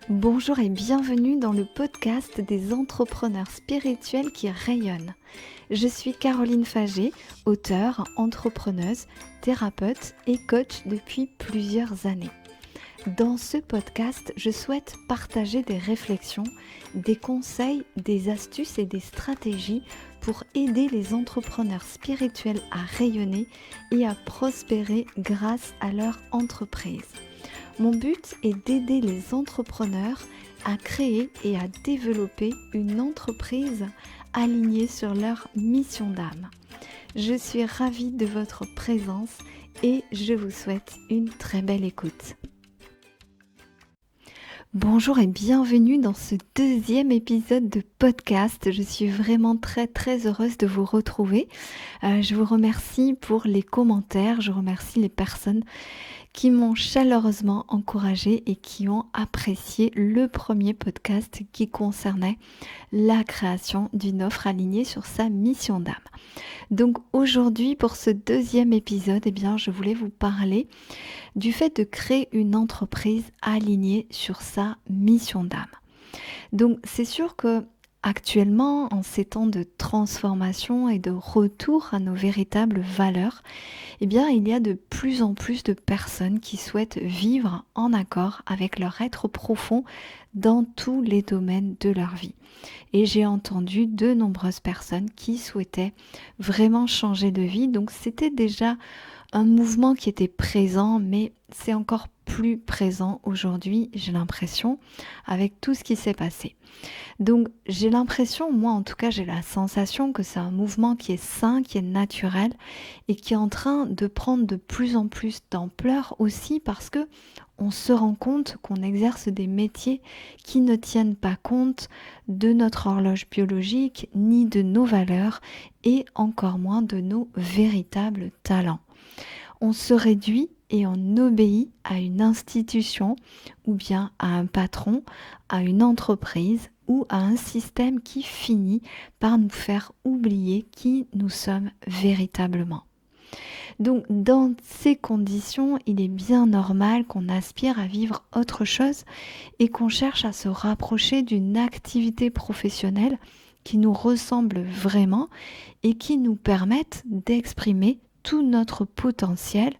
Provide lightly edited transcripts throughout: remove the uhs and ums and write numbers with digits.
Bonjour et bienvenue dans le podcast des entrepreneurs spirituels qui rayonnent. Je suis Caroline Faget, auteure, entrepreneuse, thérapeute et coach depuis plusieurs années. Dans ce podcast, je souhaite partager des réflexions, des conseils, des astuces et des stratégies pour aider les entrepreneurs spirituels à rayonner et à prospérer grâce à leur entreprise. Mon but est d'aider les entrepreneurs à créer et à développer une entreprise alignée sur leur mission d'âme. Je suis ravie de votre présence et je vous souhaite une très belle écoute. Bonjour et bienvenue dans ce deuxième épisode de podcast. Je suis vraiment très heureuse de vous retrouver. Je vous remercie pour les commentaires, je remercie les personnes qui m'ont chaleureusement encouragée et qui ont apprécié le premier podcast qui concernait la création d'une offre alignée sur sa mission d'âme. Donc aujourd'hui, pour ce deuxième épisode, je voulais vous parler du fait de créer une entreprise alignée sur sa mission d'âme. Donc c'est sûr que actuellement, en ces temps de transformation et de retour à nos véritables valeurs, il y a de plus en plus de personnes qui souhaitent vivre en accord avec leur être profond dans tous les domaines de leur vie. Et j'ai entendu de nombreuses personnes qui souhaitaient vraiment changer de vie. Donc c'était déjà un mouvement qui était présent, mais c'est encore plus présent aujourd'hui, j'ai l'impression, avec tout ce qui s'est passé. Donc j'ai l'impression, moi en tout cas j'ai la sensation que c'est un mouvement qui est sain, qui est naturel et qui est en train de prendre de plus en plus d'ampleur aussi parce que on se rend compte qu'on exerce des métiers qui ne tiennent pas compte de notre horloge biologique ni de nos valeurs et encore moins de nos véritables talents. On se réduit et on obéit à une institution ou bien à un patron, à une entreprise ou à un système qui finit par nous faire oublier qui nous sommes véritablement. Donc dans ces conditions, il est bien normal qu'on aspire à vivre autre chose et qu'on cherche à se rapprocher d'une activité professionnelle qui nous ressemble vraiment et qui nous permette d'exprimer tout notre potentiel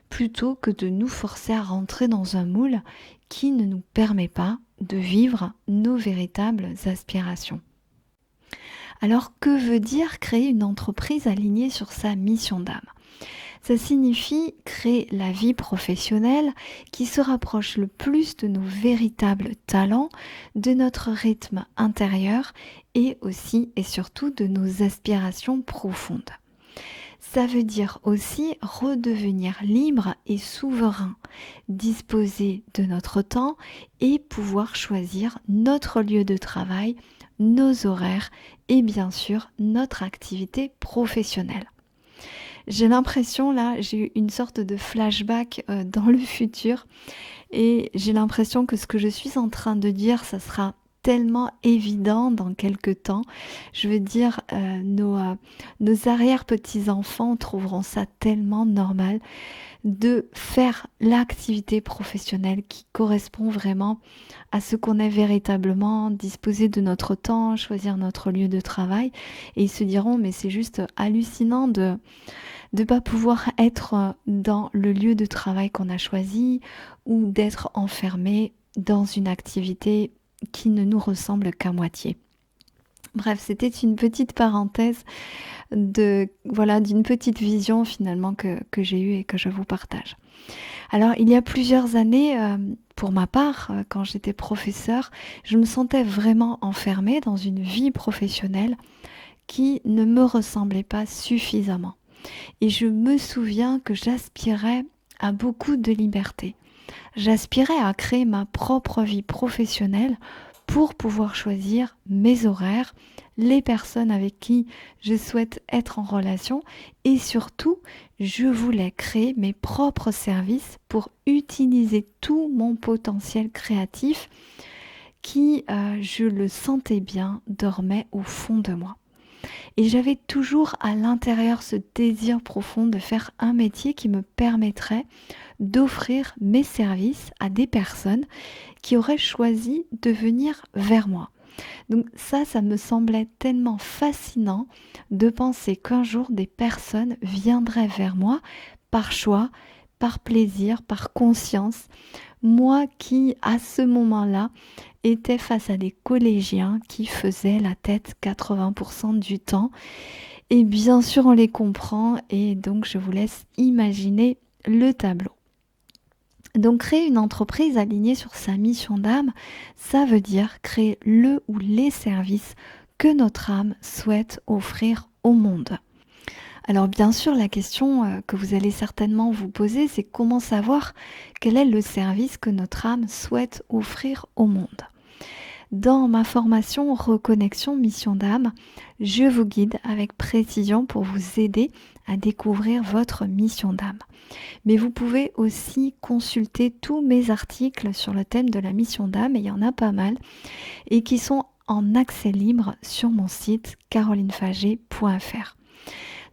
plutôt que de nous forcer à rentrer dans un moule qui ne nous permet pas de vivre nos véritables aspirations. Alors que veut dire créer une entreprise alignée sur sa mission d'âme ? Ça signifie créer la vie professionnelle qui se rapproche le plus de nos véritables talents, de notre rythme intérieur et aussi et surtout de nos aspirations profondes. Ça veut dire aussi redevenir libre et souverain, disposer de notre temps et pouvoir choisir notre lieu de travail, nos horaires et bien sûr notre activité professionnelle. J'ai l'impression là, j'ai eu une sorte de flashback dans le futur et j'ai l'impression que ce que je suis en train de dire, ça sera tellement évident dans quelques temps. Je veux dire, nos arrière-petits-enfants trouveront ça tellement normal de faire l'activité professionnelle qui correspond vraiment à ce qu'on est véritablement, disposer de notre temps, choisir notre lieu de travail. Et ils se diront, mais c'est juste hallucinant de ne pas pouvoir être dans le lieu de travail qu'on a choisi ou d'être enfermé dans une activité qui ne nous ressemble qu'à moitié. Bref, c'était une petite parenthèse d'une petite vision finalement que j'ai eue et que je vous partage. Alors, il y a plusieurs années, pour ma part, quand j'étais professeure, je me sentais vraiment enfermée dans une vie professionnelle qui ne me ressemblait pas suffisamment. Et je me souviens que j'aspirais à beaucoup de liberté. J'aspirais à créer ma propre vie professionnelle pour pouvoir choisir mes horaires, les personnes avec qui je souhaite être en relation et surtout, je voulais créer mes propres services pour utiliser tout mon potentiel créatif qui, je le sentais bien, dormait au fond de moi. Et j'avais toujours à l'intérieur ce désir profond de faire un métier qui me permettrait d'offrir mes services à des personnes qui auraient choisi de venir vers moi. Donc ça me semblait tellement fascinant de penser qu'un jour des personnes viendraient vers moi par choix, par plaisir, par conscience. Moi qui, à ce moment-là, étais face à des collégiens qui faisaient la tête 80% du temps. Et bien sûr, on les comprend et donc je vous laisse imaginer le tableau. Donc créer une entreprise alignée sur sa mission d'âme, ça veut dire créer le ou les services que notre âme souhaite offrir au monde. Alors bien sûr, la question que vous allez certainement vous poser, c'est comment savoir quel est le service que notre âme souhaite offrir au monde. Dans ma formation Reconnexion Mission d'âme, je vous guide avec précision pour vous aider à découvrir votre mission d'âme. Mais vous pouvez aussi consulter tous mes articles sur le thème de la mission d'âme, et il y en a pas mal, et qui sont en accès libre sur mon site carolinefagé.fr.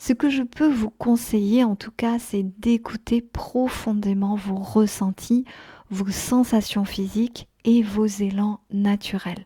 Ce que je peux vous conseiller en tout cas, c'est d'écouter profondément vos ressentis, vos sensations physiques et vos élans naturels.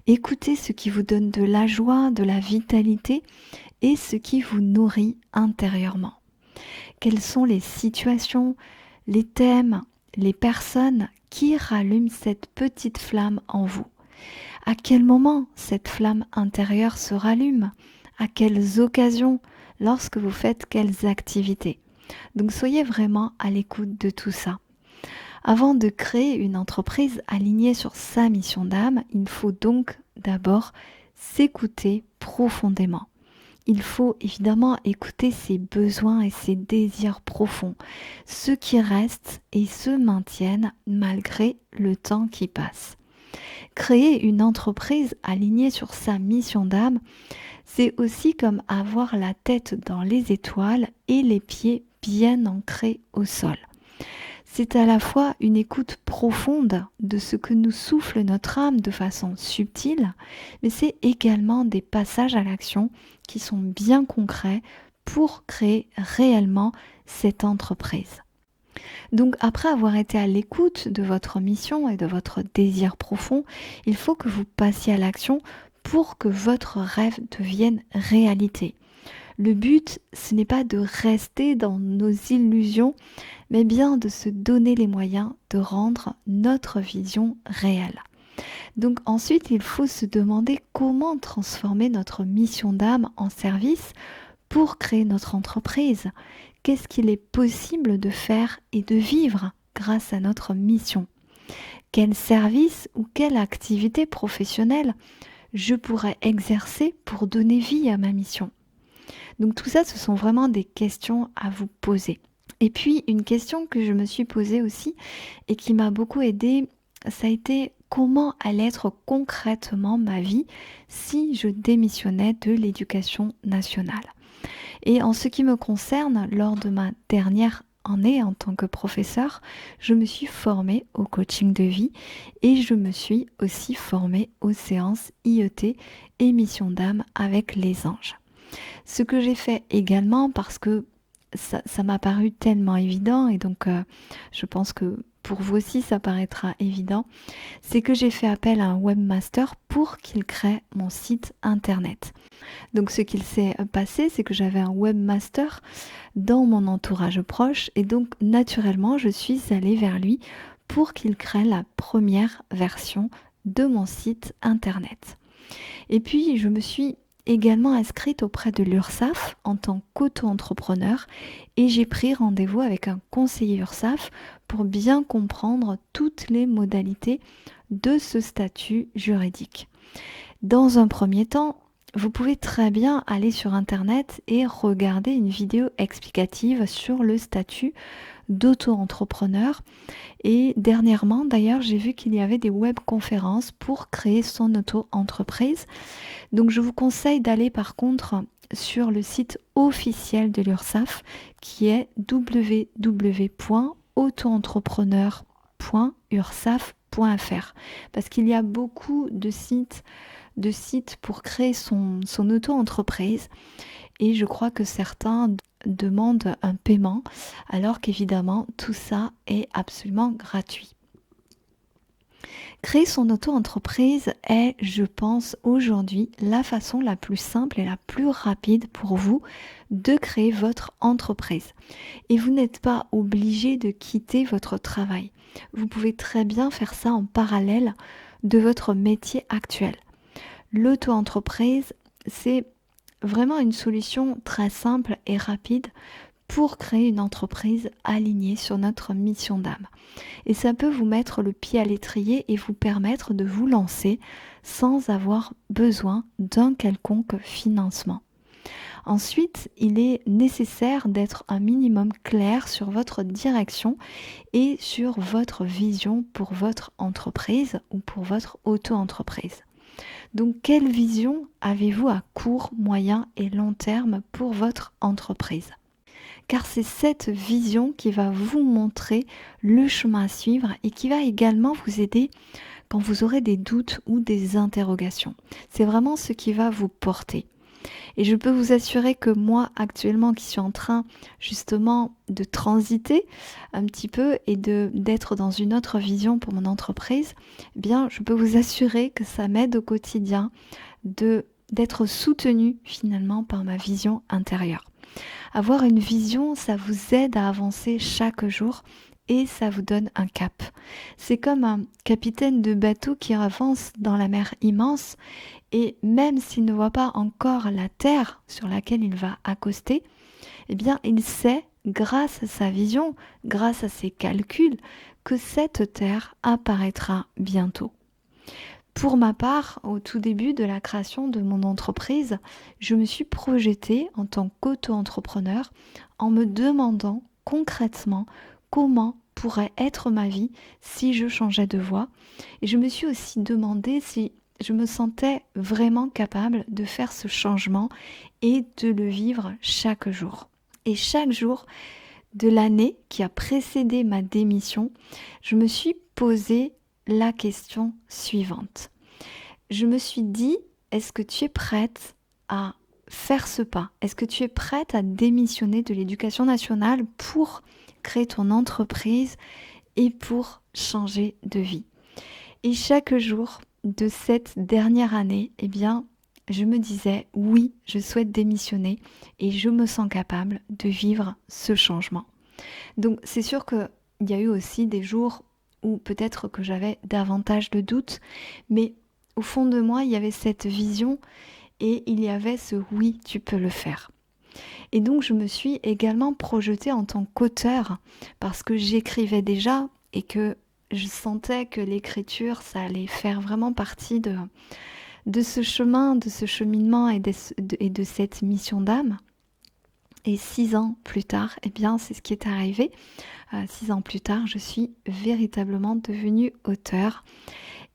Écoutez ce qui vous donne de la joie, de la vitalité et ce qui vous nourrit intérieurement. Quelles sont les situations, les thèmes, les personnes qui rallument cette petite flamme en vous? À quel moment cette flamme intérieure se rallume? À quelles occasions? Lorsque vous faites quelles activités? Donc soyez vraiment à l'écoute de tout ça. Avant de créer une entreprise alignée sur sa mission d'âme, il faut donc d'abord s'écouter profondément. Il faut évidemment écouter ses besoins et ses désirs profonds, ceux qui restent et se maintiennent malgré le temps qui passe. Créer une entreprise alignée sur sa mission d'âme, c'est aussi comme avoir la tête dans les étoiles et les pieds bien ancrés au sol. C'est à la fois une écoute profonde de ce que nous souffle notre âme de façon subtile, mais c'est également des passages à l'action qui sont bien concrets pour créer réellement cette entreprise. Donc après avoir été à l'écoute de votre mission et de votre désir profond, il faut que vous passiez à l'action pour que votre rêve devienne réalité. Le but, ce n'est pas de rester dans nos illusions, mais bien de se donner les moyens de rendre notre vision réelle. Donc ensuite, il faut se demander comment transformer notre mission d'âme en service pour créer notre entreprise. Qu'est-ce qu'il est possible de faire et de vivre grâce à notre mission? Quel service ou quelle activité professionnelle je pourrais exercer pour donner vie à ma mission? Donc tout ça, ce sont vraiment des questions à vous poser. Et puis une question que je me suis posée aussi et qui m'a beaucoup aidée, ça a été comment allait être concrètement ma vie si je démissionnais de l'éducation nationale. Et en ce qui me concerne, lors de ma dernière année en tant que professeur, je me suis formée au coaching de vie et je me suis aussi formée aux séances IET et mission d'âme avec les anges. Ce que j'ai fait également, parce que ça m'a paru tellement évident, et donc je pense que pour vous aussi ça paraîtra évident, c'est que j'ai fait appel à un webmaster pour qu'il crée mon site internet. Donc ce qu'il s'est passé, c'est que j'avais un webmaster dans mon entourage proche, et donc naturellement je suis allée vers lui pour qu'il crée la première version de mon site internet. Et puis je me suis également inscrite auprès de l'URSSAF en tant qu'auto-entrepreneur et j'ai pris rendez-vous avec un conseiller URSSAF pour bien comprendre toutes les modalités de ce statut juridique. Dans un premier temps, vous pouvez très bien aller sur internet et regarder une vidéo explicative sur le statut d'auto-entrepreneur. Et dernièrement, d'ailleurs, j'ai vu qu'il y avait des webconférences pour créer son auto-entreprise. Donc, je vous conseille d'aller par contre sur le site officiel de l'URSSAF qui est www.autoentrepreneur.ursaf.fr. .fr parce qu'il y a beaucoup de sites pour créer son auto-entreprise et je crois que certains demandent un paiement alors qu'évidemment tout ça est absolument gratuit. Créer son auto-entreprise est, je pense, aujourd'hui la façon la plus simple et la plus rapide pour vous de créer votre entreprise. Et vous n'êtes pas obligé de quitter votre travail. Vous pouvez très bien faire ça en parallèle de votre métier actuel. L'auto-entreprise, c'est vraiment une solution très simple et rapide pour créer une entreprise alignée sur notre mission d'âme. Et ça peut vous mettre le pied à l'étrier et vous permettre de vous lancer sans avoir besoin d'un quelconque financement. Ensuite, il est nécessaire d'être un minimum clair sur votre direction et sur votre vision pour votre entreprise ou pour votre auto-entreprise. Donc, quelle vision avez-vous à court, moyen et long terme pour votre entreprise ? Car c'est cette vision qui va vous montrer le chemin à suivre et qui va également vous aider quand vous aurez des doutes ou des interrogations. C'est vraiment ce qui va vous porter. Et je peux vous assurer que moi, actuellement, qui suis en train justement de transiter un petit peu et d'être dans une autre vision pour mon entreprise, eh bien, je peux vous assurer que ça m'aide au quotidien d'être soutenue finalement par ma vision intérieure. Avoir une vision, ça vous aide à avancer chaque jour et ça vous donne un cap. C'est comme un capitaine de bateau qui avance dans la mer immense et même s'il ne voit pas encore la terre sur laquelle il va accoster, eh bien il sait, grâce à sa vision, grâce à ses calculs, que cette terre apparaîtra bientôt. Pour ma part, au tout début de la création de mon entreprise, je me suis projetée en tant qu'auto-entrepreneur en me demandant concrètement comment pourrait être ma vie si je changeais de voie. Et je me suis aussi demandé si je me sentais vraiment capable de faire ce changement et de le vivre chaque jour. Et chaque jour de l'année qui a précédé ma démission, je me suis posé la question suivante. Je me suis dit, est-ce que tu es prête à faire ce pas ? Est-ce que tu es prête à démissionner de l'éducation nationale pour créer ton entreprise et pour changer de vie ? Et chaque jour de cette dernière année, eh bien, je me disais, oui, je souhaite démissionner et je me sens capable de vivre ce changement. Donc, c'est sûr qu'il y a eu aussi des jours où peut-être que j'avais davantage de doutes, mais au fond de moi, il y avait cette vision et il y avait ce oui, tu peux le faire. Et donc, je me suis également projetée en tant qu'auteure parce que j'écrivais déjà et que je sentais que l'écriture, ça allait faire vraiment partie de ce chemin, de ce cheminement et de cette mission d'âme. Et 6 ans plus tard, eh bien, c'est ce qui est arrivé. 6 ans plus tard, je suis véritablement devenue auteure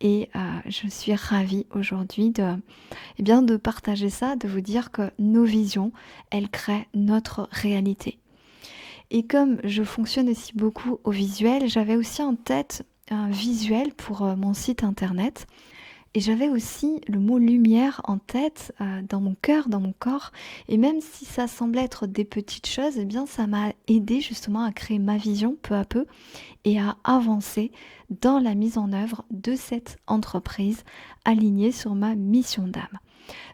et je suis ravie aujourd'hui de partager ça, de vous dire que nos visions, elles créent notre réalité. Et comme je fonctionne aussi beaucoup au visuel, j'avais aussi en tête un visuel pour mon site internet. Et j'avais aussi le mot lumière en tête, dans mon cœur, dans mon corps. Et même si ça semblait être des petites choses, eh bien ça m'a aidé justement à créer ma vision peu à peu et à avancer dans la mise en œuvre de cette entreprise alignée sur ma mission d'âme.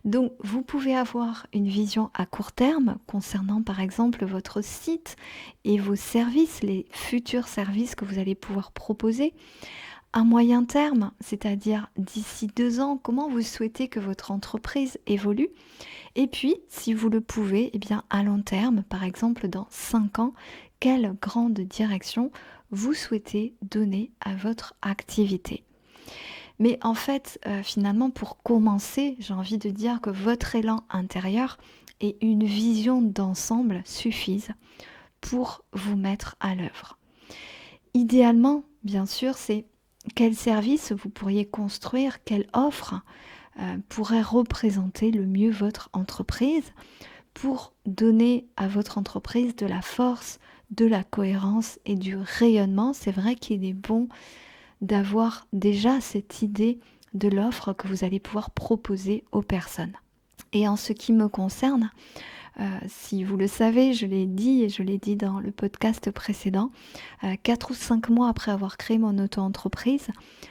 Donc vous pouvez avoir une vision à court terme concernant par exemple votre site et vos services, les futurs services que vous allez pouvoir proposer. À moyen terme, c'est-à-dire d'ici 2 ans, comment vous souhaitez que votre entreprise évolue. Et puis, si vous le pouvez, eh bien à long terme, par exemple dans 5 ans, quelle grande direction vous souhaitez donner à votre activité. Mais en fait, finalement, pour commencer, j'ai envie de dire que votre élan intérieur et une vision d'ensemble suffisent pour vous mettre à l'œuvre. Idéalement, bien sûr, c'est quel service vous pourriez construire, quelle offre pourrait représenter le mieux votre entreprise pour donner à votre entreprise de la force, de la cohérence et du rayonnement. C'est vrai qu'il est bon d'avoir déjà cette idée de l'offre que vous allez pouvoir proposer aux personnes. Et en ce qui me concerne, si vous le savez, je l'ai dit et je l'ai dit dans le podcast précédent, 4 ou 5 mois après avoir créé mon auto-entreprise,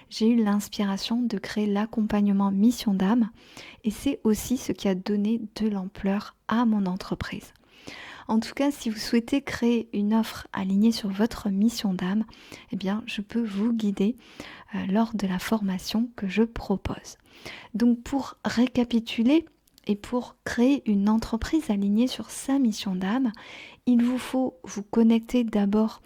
j'ai eu l'inspiration de créer l'accompagnement Mission d'âme et c'est aussi ce qui a donné de l'ampleur à mon entreprise. En tout cas, si vous souhaitez créer une offre alignée sur votre mission d'âme, eh bien, je peux vous guider lors de la formation que je propose. Donc, pour récapituler et pour créer une entreprise alignée sur sa mission d'âme, il vous faut vous connecter d'abord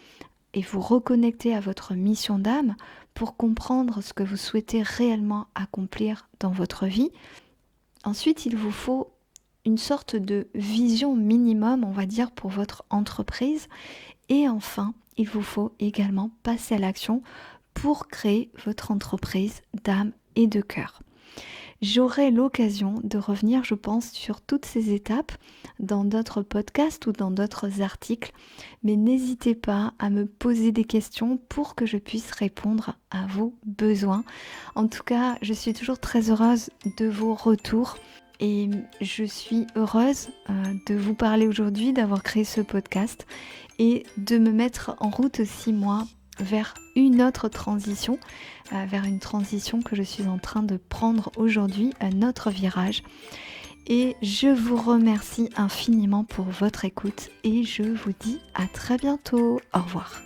et vous reconnecter à votre mission d'âme pour comprendre ce que vous souhaitez réellement accomplir dans votre vie. Ensuite, il vous faut une sorte de vision minimum, on va dire, pour votre entreprise. Et enfin, il vous faut également passer à l'action pour créer votre entreprise d'âme et de cœur. J'aurai l'occasion de revenir, je pense, sur toutes ces étapes dans d'autres podcasts ou dans d'autres articles, mais n'hésitez pas à me poser des questions pour que je puisse répondre à vos besoins. En tout cas, je suis toujours très heureuse de vos retours. Et je suis heureuse de vous parler aujourd'hui, d'avoir créé ce podcast et de me mettre en route aussi moi vers une autre transition, vers une transition que je suis en train de prendre aujourd'hui, un autre virage. Et je vous remercie infiniment pour votre écoute et je vous dis à très bientôt. Au revoir.